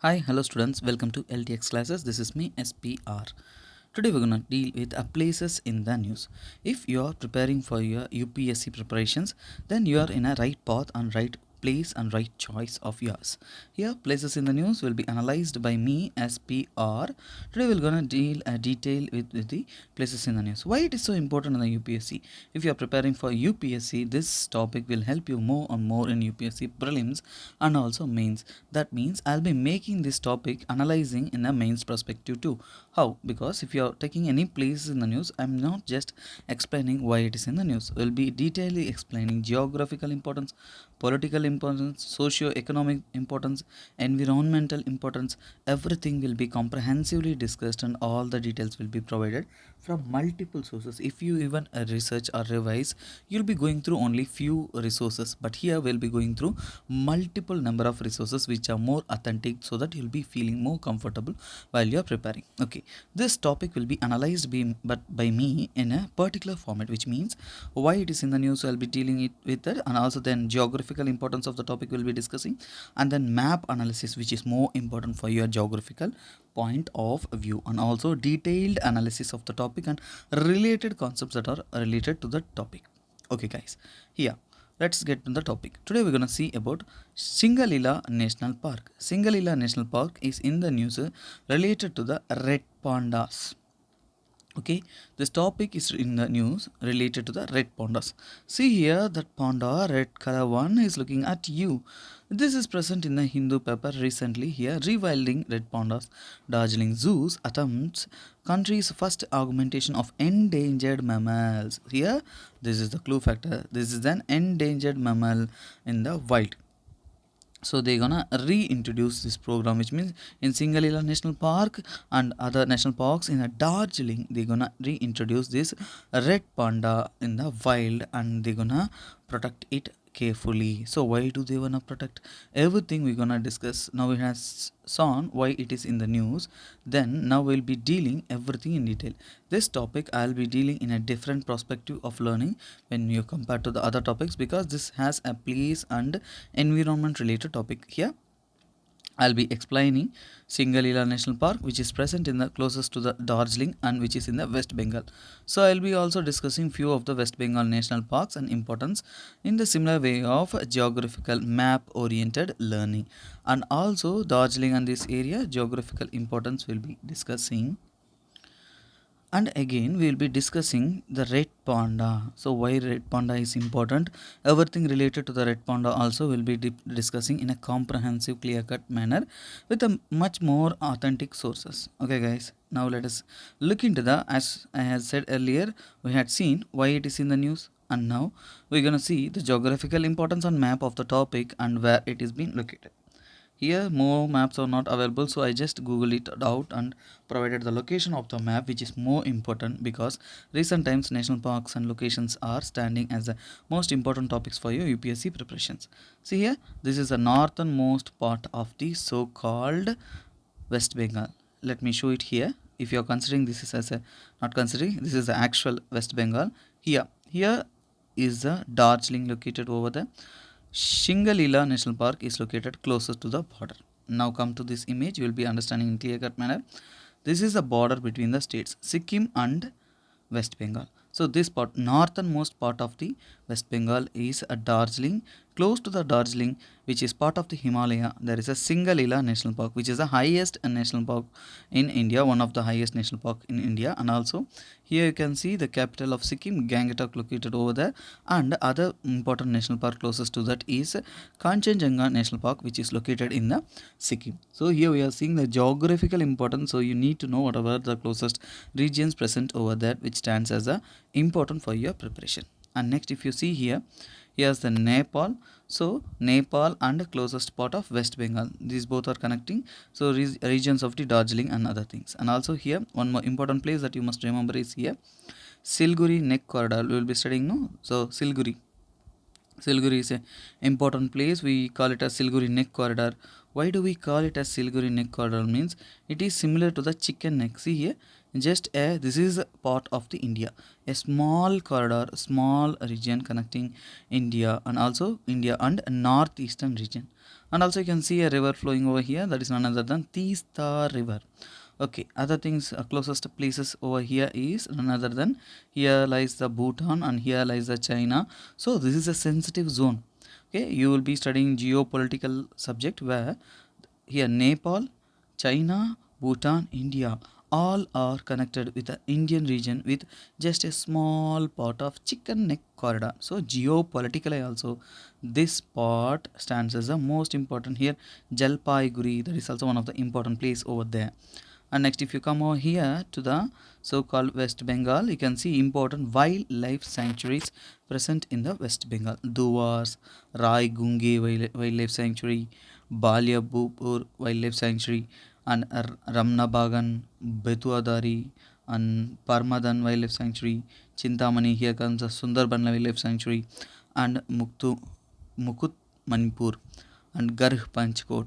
Hi, hello students, welcome to LTX classes. This is me SPR. Today we're gonna deal with places in the news. If you are preparing for your UPSC preparations, then you are in a right path and right place and right choice of yours. Here, places in the news will be analyzed by me SPR. Today we're gonna deal a detail with the places in the news. Why it is so important in the UPSC? If you are preparing for UPSC, this topic will help you more and more in UPSC prelims and also mains. That means I'll be making this topic analyzing in a mains perspective too. How? Because if you are taking any place in the news, I'm not just explaining why it is in the news. We'll be detailedly explaining geographical importance, political importance, socio-economic importance, environmental importance. Everything will be comprehensively discussed and all the details will be provided from multiple sources. If you even research or revise, you'll be going through only few resources, but here we'll be going through multiple number of resources which are more authentic, so that you'll be feeling more comfortable while you're preparing. Okay, this topic will be analyzed by me in a particular format, which means why it is in the news, I'll be dealing it with that, and also then geographical importance of the topic will be discussing, and then map analysis, which is more important for your geographical point of view, and also detailed analysis of the topic and related concepts that are related to the topic. Okay guys, here let's get to the topic. Today we're going to see about Singalila National Park. Singalila National Park is in the news related to the red pandas. Okay, this topic is in the news related to the red pandas. See here, that panda, red color one, is looking at you. This is present in the Hindu paper recently. Here, rewilding red pandas. Darjeeling Zoos attempts country's first augmentation of endangered mammals. Here, this is the clue factor. This is an endangered mammal in the wild. So they're gonna reintroduce this program, which means in Singalila National Park and other national parks in Darjeeling, they're gonna reintroduce this red panda in the wild, and they're gonna protect it carefully. So why do they wanna protect? Everything we're gonna discuss now. We have saw why it is in the news. Then now we'll be dealing everything in detail. This topic I'll be dealing in a different perspective of learning when you compare to the other topics, because this has a place and environment related topic. Here I'll be explaining Singalila National Park, which is present in the closest to the Darjeeling and which is in the West Bengal. So I'll be also discussing few of the West Bengal national parks and importance in the similar way of geographical map oriented learning. And also Darjeeling and this area geographical importance will be discussing. And again we will be discussing the red panda. So why red panda is important, everything related to the red panda also will be discussing in a comprehensive clear cut manner with a much more authentic sources. Okay guys, now let us look into the, as I had said earlier, we had seen why it is in the news, and now we're going to see the geographical importance on map of the topic and where it is being located. Here more maps are not available, so I just googled it out and provided the location of the map, which is more important because recent times national parks and locations are standing as the most important topics for your UPSC preparations. See here, this is the northernmost part of the so-called West Bengal. Let me show it here. If you are considering this is as a, not considering, this is the actual West Bengal. Here is the Darjeeling located over there. Singalila National Park is located closest to the border. Now come to this image, you will be understanding in clear cut manner. This is the border between the states Sikkim and West Bengal. So this part, northernmost part of the West Bengal is a Darjeeling. Close to the Darjeeling, which is part of the Himalaya, there is a Singalila National Park, which is the highest national park in India, one of the highest national park in India. And also here you can see the capital of Sikkim, Gangtok, located over there, and other important national park closest to that is Kanchenjunga National Park, which is located in the Sikkim. So here we are seeing the geographical importance. So you need to know whatever the closest regions present over there, which stands as a important for your preparation. And next, if you see here, here's the Nepal. So Nepal and closest part of West Bengal, these both are connecting. So regions of the Darjeeling and other things. And also here one more important place that you must remember is here Silguri neck corridor. We will be studying, no? So Silguri is a important place. We call it as Silguri neck corridor. Why do we call it as Silguri neck corridor? Means it is similar to the chicken neck. See here, just a, this is a part of the India, a small corridor, small region connecting India and also India and northeastern region. And also you can see a river flowing over here, that is none other than Teesta river. Okay, other things, closest places over here is none other than, here lies the Bhutan and here lies the China. So this is a sensitive zone. Okay, you will be studying geopolitical subject where here Nepal, China, Bhutan, India all are connected with the Indian region with just a small part of chicken neck corridor. So geopolitically also this part stands as the most important here. Jalpaiguri, that is also one of the important place over there. And next, if you come over here to the so-called West Bengal, you can see important wildlife sanctuaries present in the West Bengal. Duars, Rai Gunge Wildlife Sanctuary, Balyabupur Wildlife Sanctuary, and Ramnabagan, Betuadari, and Parmadan Wildlife Sanctuary, Chintamani, here comes the Sundarban Wildlife Sanctuary, and Mukut Manipur, and Garh Panchkot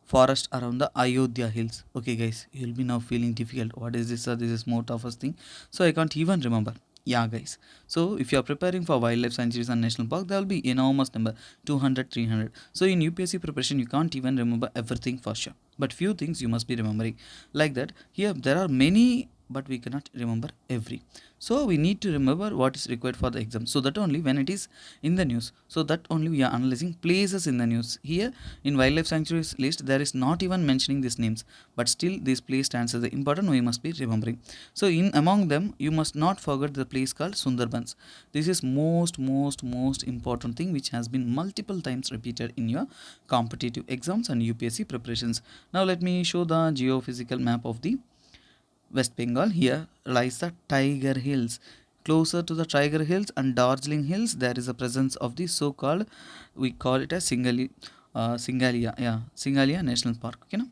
forest around the Ayodhya hills. Okay, guys, you'll be now feeling difficult. What is this? This is more toughest thing. So I can't even remember. Yeah, guys. So if you are preparing for wildlife sanctuaries and national park, there will be enormous number 200, 300. So in UPSC preparation, you can't even remember everything for sure. But few things you must be remembering. Like that, here there are many, but we cannot remember every. So we need to remember what is required for the exam. So that only when it is in the news. So that only we are analyzing places in the news. Here in wildlife sanctuaries list, there is not even mentioning these names, but still this place stands as the important we must be remembering. So in among them, you must not forget the place called Sundarbans. This is most important thing which has been multiple times repeated in your competitive exams and UPSC preparations. Now let me show the geophysical map of the West Bengal. Here lies the Tiger Hills. Closer to the Tiger Hills and Darjeeling Hills, there is a presence of the so-called, we call it as Singalila National Park. Okay, no?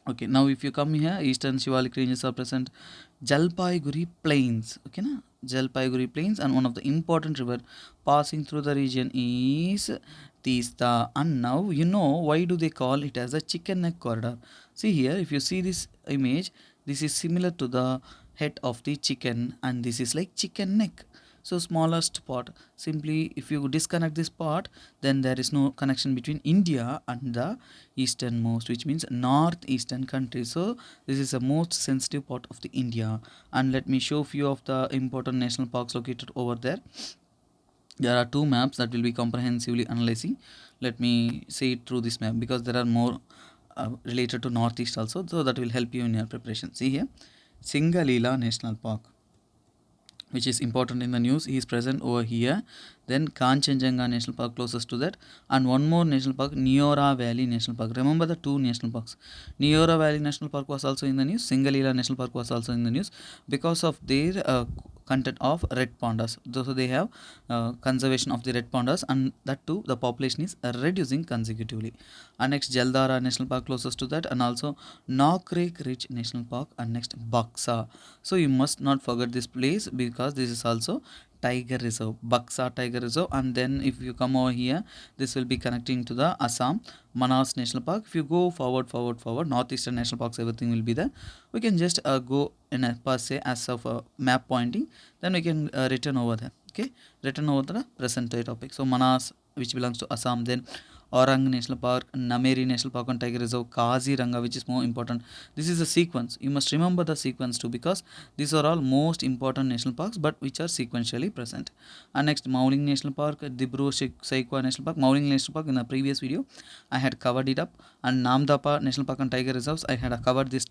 Okay, now if you come here, eastern Shivalik ranges are present. Jalpaiguri Plains. Okay, na? Jalpaiguri Plains, and one of the important river passing through the region is Teesta. And now you know why do they call it as a chicken neck corridor. See here, if you see this image, this is similar to the head of the chicken, and this is like chicken neck. So smallest part. Simply if you disconnect this part, then there is no connection between India and the easternmost, which means northeastern country. So this is the most sensitive part of the India. And let me show few of the important national parks located over there. There are two maps that will be comprehensively analyzing. Let me say it through this map because there are more related to northeast also, so that will help you in your preparation. See here, Singalila National Park, which is important in the news, is present over here. Then Kanchenjunga National Park closest to that, and one more national park, Neora Valley National Park. Remember the two national parks. Neora Valley National Park was also in the news. Singalila National Park was also in the news because of their content of red pandas. So they have conservation of the red pandas, and that too the population is reducing consecutively. And next Jaldara National Park closest to that, and also Nokrek Ridge National Park, and next Baksa. So you must not forget this place because this is also Tiger Reserve, Baksa Tiger Reserve. And then if you come over here, this will be connecting to the Assam Manas National Park. If you go forward, northeastern national parks, everything will be there. We can just go in a per se as of a map pointing, then we can return over there. Okay, return over the present day topic. So Manas, which belongs to Assam, then Orang National Park, Nameri National Park and Tiger Reserve, Kaziranga, which is more important. This is a sequence. You must remember the sequence too because these are all most important national parks but which are sequentially present. And next, Mauling National Park, Dibru Saikwa National Park, Mauling National Park in the previous video I had covered it up, and Namdapa National Park and Tiger Reserves I had covered this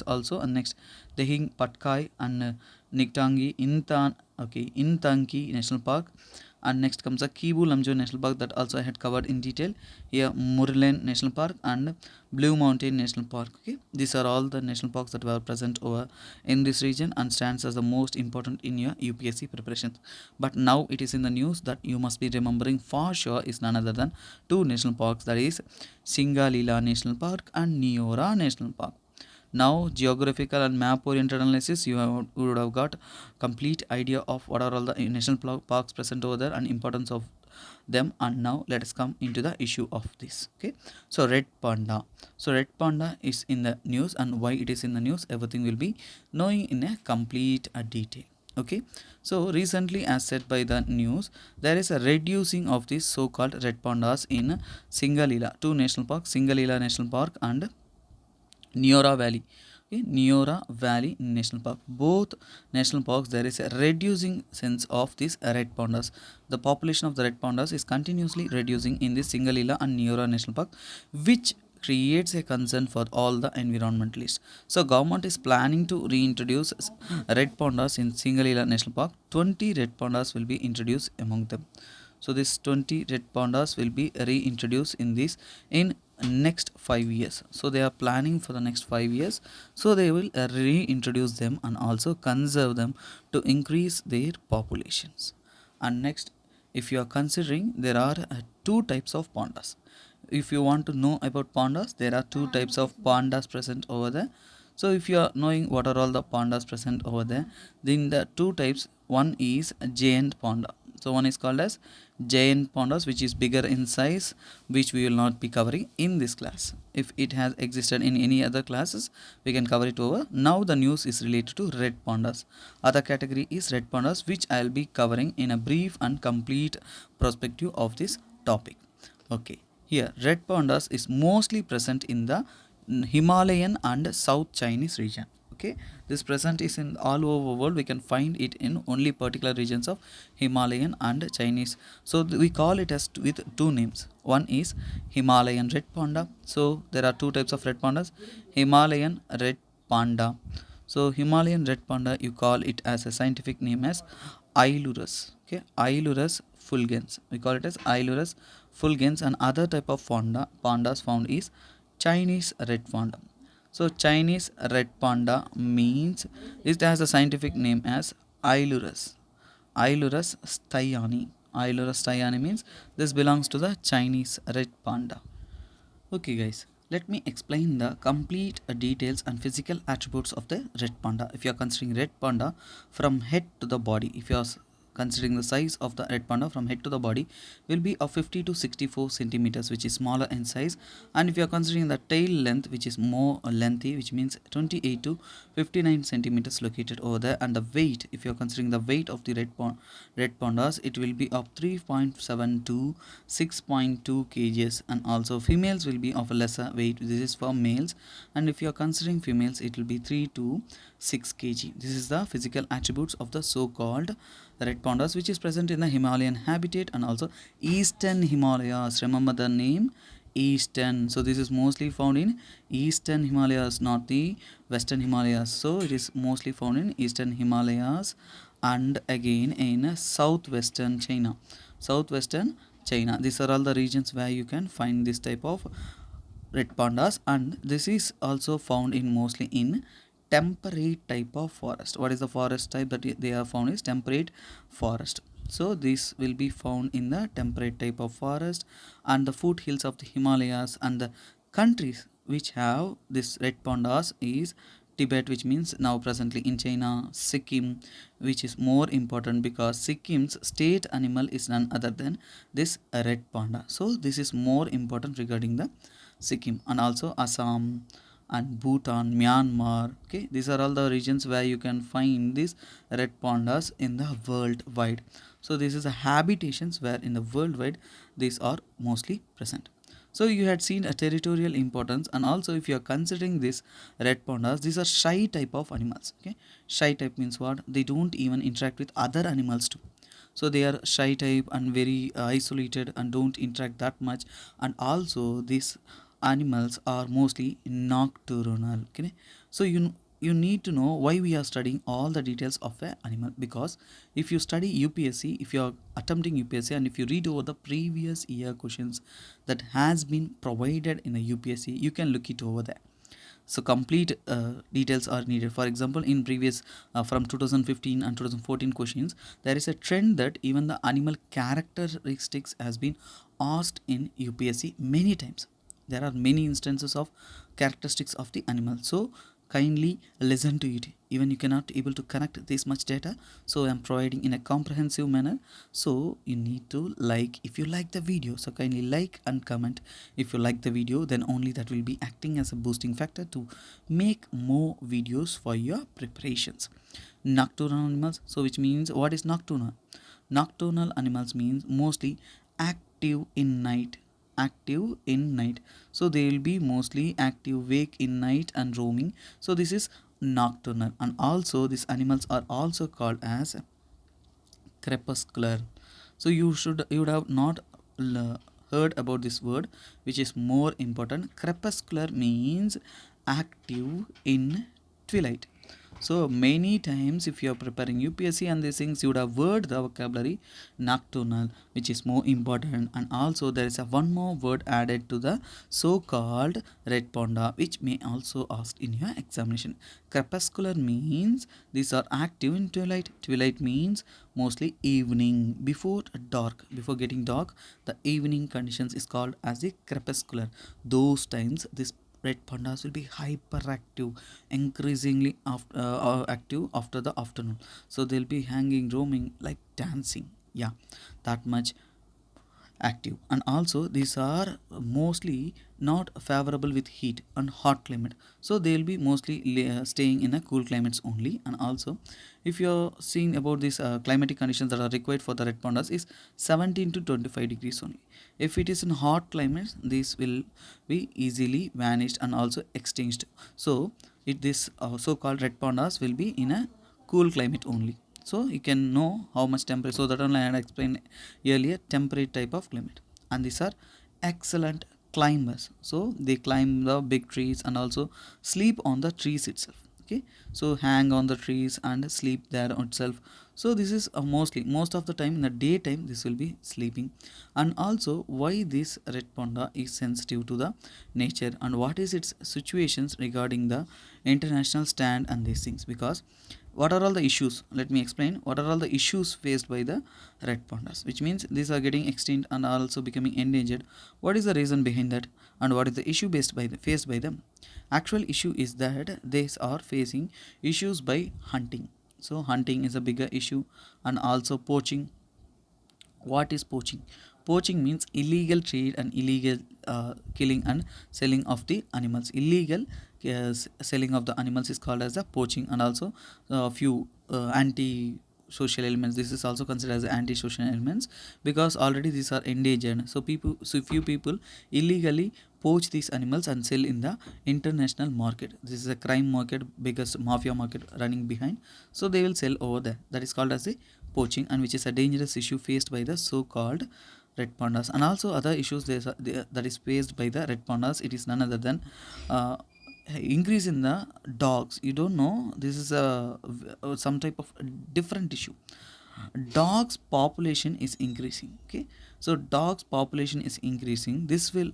also. And next, Dehing Patkai and Niktangi Intanki National Park. And next comes the Kibu Lamjo National Park that also I had covered in detail. Here Murlen National Park and Blue Mountain National Park. Okay, these are all the national parks that were present over in this region and stands as the most important in your UPSC preparations. But now it is in the news that you must be remembering for sure is none other than two national parks, that is Singalila National Park and Neora National Park. Now geographical and map oriented analysis, you would have got complete idea of what are all the national parks present over there and importance of them. And now let us come into the issue of this. Okay, so red panda. So red panda is in the news, and why it is in the news, everything will be knowing in a complete detail. Okay, so recently, as said by the news, there is a reducing of these so-called red pandas in Singalila, two national parks, Singalila National Park and Neora Valley. Okay, Neora Valley National Park. Both national parks, there is a reducing sense of these red pandas. The population of the red pandas is continuously reducing in the Singalila and Neora National Park, which creates a concern for all the environmentalists. So government is planning to reintroduce red pandas in Singalila National Park. 20 red pandas will be introduced among them. So this 20 red pandas will be reintroduced in this in next 5 years. So they are planning for the next 5 years, so they will reintroduce them and also conserve them to increase their populations. And next, if you are considering, there are two types of pandas. If you want to know about pandas, there are two types of pandas present over there. So if you are knowing what are all the pandas present over there, then the two types, one is a giant panda. So one is called as giant pandas, which is bigger in size, which we will not be covering in this class. If it has existed in any other classes, we can cover it over. Now the news is related to red pandas. Other category is red pandas, which I will be covering in a brief and complete perspective of this topic. Okay, here red pandas is mostly present in the Himalayan and South Chinese region. Okay, this present is in all over world. We can find it in only particular regions of Himalayan and Chinese. So we call it as with two names. One is Himalayan red panda. So there are two types of red pandas. Himalayan red panda. So Himalayan red panda, you call it as a scientific name as Ailurus. Okay, Ailurus fulgens. We call it as Ailurus fulgens. And other type of pandas found is Chinese red panda. So Chinese red panda means it has a scientific name as Ailurus. Ailurus styani. Ailurus styani means this belongs to the Chinese red panda. Okay guys, let me explain the complete details and physical attributes of the red panda. If you are considering red panda from head to the body, if you are considering the size of the red panda from head to the body will be of 50 to 64 centimeters, which is smaller in size. And if you are considering the tail length, which is more lengthy, which means 28 to 59 centimeters located over there. And the weight, if you are considering the weight of the red pandas, it will be of 3.7 to 6.2 kgs. And also females will be of a lesser weight. This is for males. And if you are considering females, it will be 3 to 6 kg. This is the physical attributes of the so-called red pandas, which is present in the Himalayan habitat and also eastern Himalayas. Remember the name eastern. So this is mostly found in eastern Himalayas, not the western Himalayas. So it is mostly found in eastern Himalayas and again in southwestern China. Southwestern China. These are all the regions where you can find this type of red pandas, and this is also found in mostly in temperate type of forest. What is the forest type that they are found is temperate forest. So this will be found in the temperate type of forest and the foothills of the Himalayas. And the countries which have this red pandas is Tibet, which means now presently in China, Sikkim, which is more important because Sikkim's state animal is none other than this red panda. So this is more important regarding the Sikkim, and also Assam and Bhutan, Myanmar. Okay, these are all the regions where you can find these red pandas in the worldwide. So this is the habitations where in the worldwide these are mostly present. So you had seen a territorial importance, and also if you are considering this red pandas, these are shy type of animals. Okay, shy type means what? They don't even interact with other animals too. So they are shy type and very isolated and don't interact that much. And also these animals are mostly nocturnal. Okay, so you need to know why we are studying all the details of an animal, because if you study UPSC, if you are attempting UPSC and if you read over the previous year questions that has been provided in the UPSC, you can look it over there. So complete details are needed. For example, in previous from 2015 and 2014 questions, there is a trend that even the animal characteristics has been asked in UPSC many times. There are many instances of characteristics of the animal. So kindly listen to it. Even you cannot able to connect this much data, so I am providing in a comprehensive manner. So you need to like, if you like the video, so kindly like and comment. If you like the video, then only that will be acting as a boosting factor to make more videos for your preparations. Nocturnal animals, so which means what is nocturnal? Nocturnal animals means mostly active in night. Active in night, so they will be mostly active, wake in night and roaming. So this is nocturnal. And also these animals are also called as crepuscular. So you would have not heard about this word, which is more important. Crepuscular means active in twilight. So many times if you are preparing UPSC and these things, you would have heard the vocabulary nocturnal, which is more important. And also there is a one more word added to the so-called red panda, which may also asked in your examination. Crepuscular means these are active in twilight. Twilight means mostly evening, before dark, before getting dark. The evening conditions is called as the crepuscular. Those times this red pandas will be hyperactive, increasingly active after the afternoon. So they'll be hanging, roaming, like dancing. Yeah, that much active. And also these are mostly not favorable with heat and hot climate, so they will be mostly staying in a cool climates only. And also if you're seeing about these climatic conditions that are required for the red pandas is 17 to 25 degrees only. If it is in hot climates, this will be easily vanished and also extinct. So this so-called red pandas will be in a cool climate only. So you can know how much temperature. So that only I had explained earlier, temperate type of climate. And these are excellent climbers. So they climb the big trees and also sleep on the trees itself. Okay, so hang on the trees and sleep there itself. So this is mostly most of the time in the daytime this will be sleeping. And also why this red panda is sensitive to the nature and what is its situations regarding the international stand and these things. Because what are all the issues, let me explain what are all the issues faced by the red pandas, which means these are getting extinct and are also becoming endangered. What is the reason behind that, and what is the issue faced by them? Actual issue is that they are facing issues by hunting. So hunting is a bigger issue. And also poaching. What is poaching? Poaching means illegal trade and illegal killing and selling of the animals. Illegal selling of the animals is called as a poaching. And also a few anti social elements, this is also considered as anti-social elements, because already these are endangered. So few people illegally poach these animals and sell in the international market. This is a crime market, biggest mafia market running behind. So they will sell over there. That is called as a poaching, and which is a dangerous issue faced by the so-called red pandas. And also other issues that is faced by the red pandas, it is none other than uh, increase in the dogs. You don't know, this is a some type of different issue. Dogs population is increasing. Okay, so dogs population is increasing. This will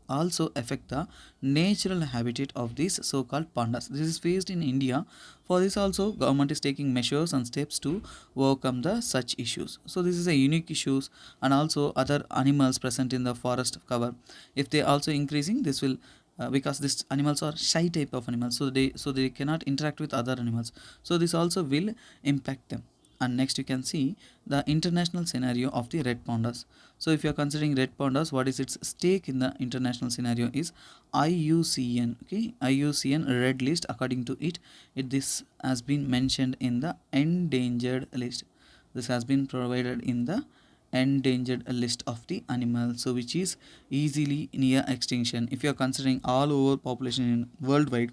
also affect the natural habitat of these so-called pandas. This is faced in India. For this also government is taking measures and steps to overcome the such issues. So this is a unique issues. And also other animals present in the forest cover, if they also increasing, this will because these animals are shy type of animals, so they cannot interact with other animals. So this also will impact them. And next you can see the international scenario of the red pandas. So if you are considering red pandas, what is its stake in the international scenario is IUCN. Okay, IUCN red list. According to it this has been mentioned in the endangered list. This has been provided in the endangered list of the animals, so which is easily near extinction. If you are considering all over population in worldwide,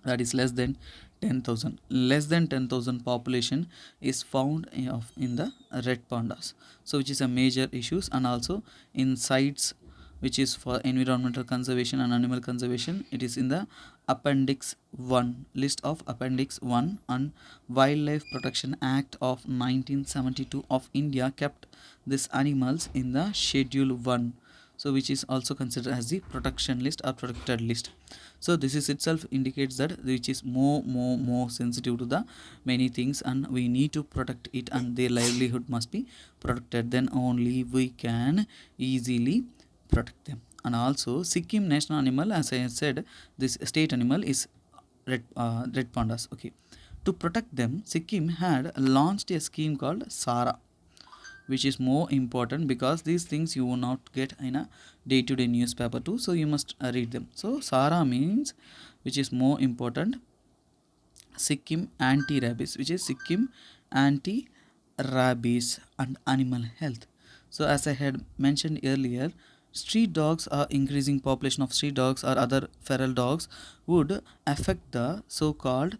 that is less than 10,000. Less than 10,000 population is found in the red pandas. So which is a major issues. And also in sites which is for environmental conservation and animal conservation, it is in the appendix 1, list of appendix 1. And Wildlife Protection Act of 1972 of India kept these animals in the schedule 1, so which is also considered as the protection list or protected list. So this is itself indicates that which is more sensitive to the many things, and we need to protect it, and their livelihood must be protected, then only we can easily protect them. And also Sikkim national animal, as I said, this state animal is red pandas. Okay, to protect them, Sikkim had launched a scheme called SARA, which is more important because these things you will not get in a day-to-day newspaper too, so you must read them. So SARA means, which is more important, Sikkim anti-rabies, which is Sikkim anti-rabies and animal health. So as I had mentioned earlier, street dogs are increasing population of street dogs or other feral dogs would affect the so-called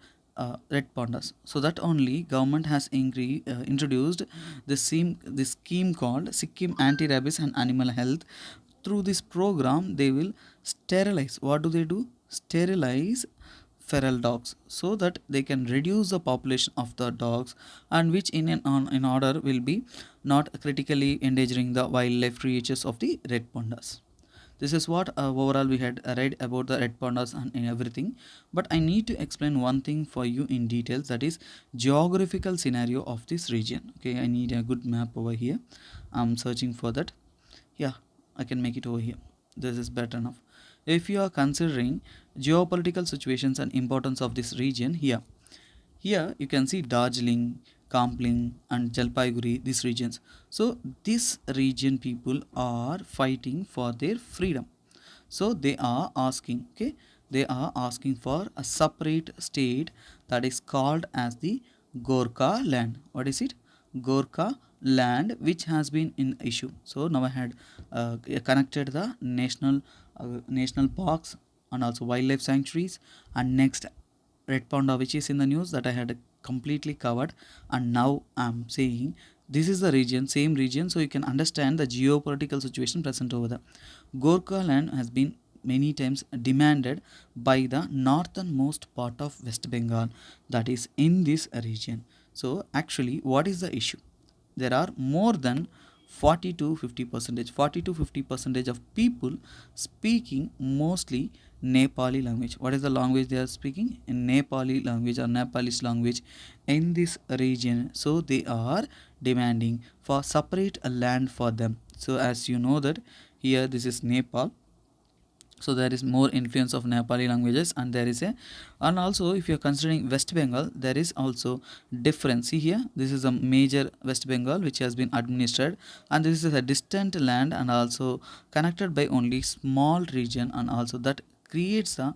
red pandas. So that only government has introduced this scheme called Sikkim anti-rabies and animal health. Through this program, they will sterilize. What do they do? Sterilize feral dogs so that they can reduce the population of the dogs, and which in order will be not critically endangering the wildlife creatures of the red pandas. This is what overall we had read about the red pandas and everything, but I need to explain one thing for you in details, that is geographical scenario of this region. Okay, I need a good map over here. I'm searching for that. Yeah, I can make it over here. This is better enough. If you are considering geopolitical situations and importance of this region, here you can see Darjeeling, Kampling and Jalpaiguri, these regions. So this region people are fighting for their freedom. So they are asking, okay, they are asking for a separate state that is called as the Gorkha land. What is it? Gorkha land, which has been in issue. So now I had connected the national parks and also wildlife sanctuaries, and next red panda, which is in the news, that I had completely covered. And now I'm saying this is the region, same region, so you can understand the geopolitical situation present over there. Gorkha land has been many times demanded by the northernmost part of West Bengal, that is in this region. So actually, what is the issue? There are more than 40 to 50 percentage of people speaking mostly Nepali language. What is the language they are speaking? In Nepali language or Nepalese language in this region. So they are demanding for separate land for them. So as you know that here this is Nepal, so there is more influence of Nepali languages, and there is a, and also if you are considering West Bengal, there is also difference. See here, this is a major West Bengal which has been administered, and this is a distant land and also connected by only small region, and also that creates a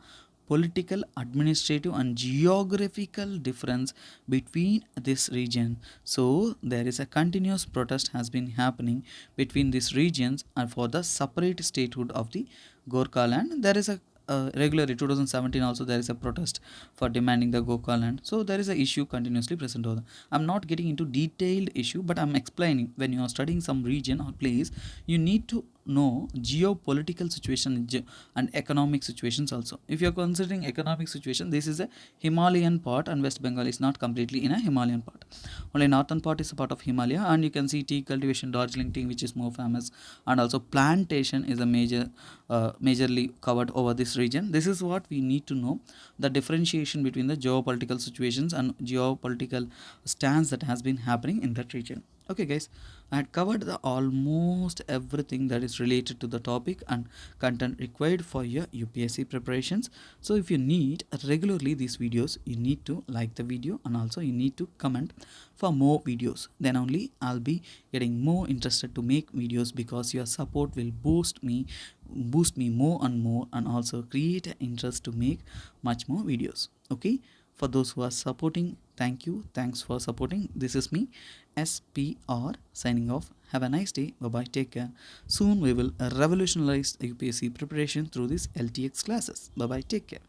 political, administrative and geographical difference between this region. So there is a continuous protest has been happening between these regions and for the separate statehood of the Gorkha land. There is a regularly 2017 also there is a protest for demanding the Gorkha land. So there is a issue continuously present over there. I'm not getting into detailed issue, but I'm explaining when you are studying some region or place, you need to know geopolitical situation and economic situations also. If you're considering economic situation, this is a Himalayan part and West Bengal is not completely in a Himalayan part. Only northern part is a part of Himalaya, and you can see tea cultivation, Darjeeling tea, which is more famous, and also plantation is a majorly covered over this region. This is what we need to know, the differentiation between the geopolitical situations and geopolitical stance that has been happening in that region. Okay guys, I had covered the almost everything that is related to the topic and content required for your UPSC preparations. So if you need regularly these videos, you need to like the video and also you need to comment for more videos. Then only I'll be getting more interested to make videos, because your support will boost me more and more, and also create an interest to make much more videos. Okay, for those who are supporting, thank you, thanks for supporting. This is me, SPR, signing off. Have a nice day. Bye bye, take care. Soon we will revolutionize UPSC preparation through these LTX classes. Bye bye, take care.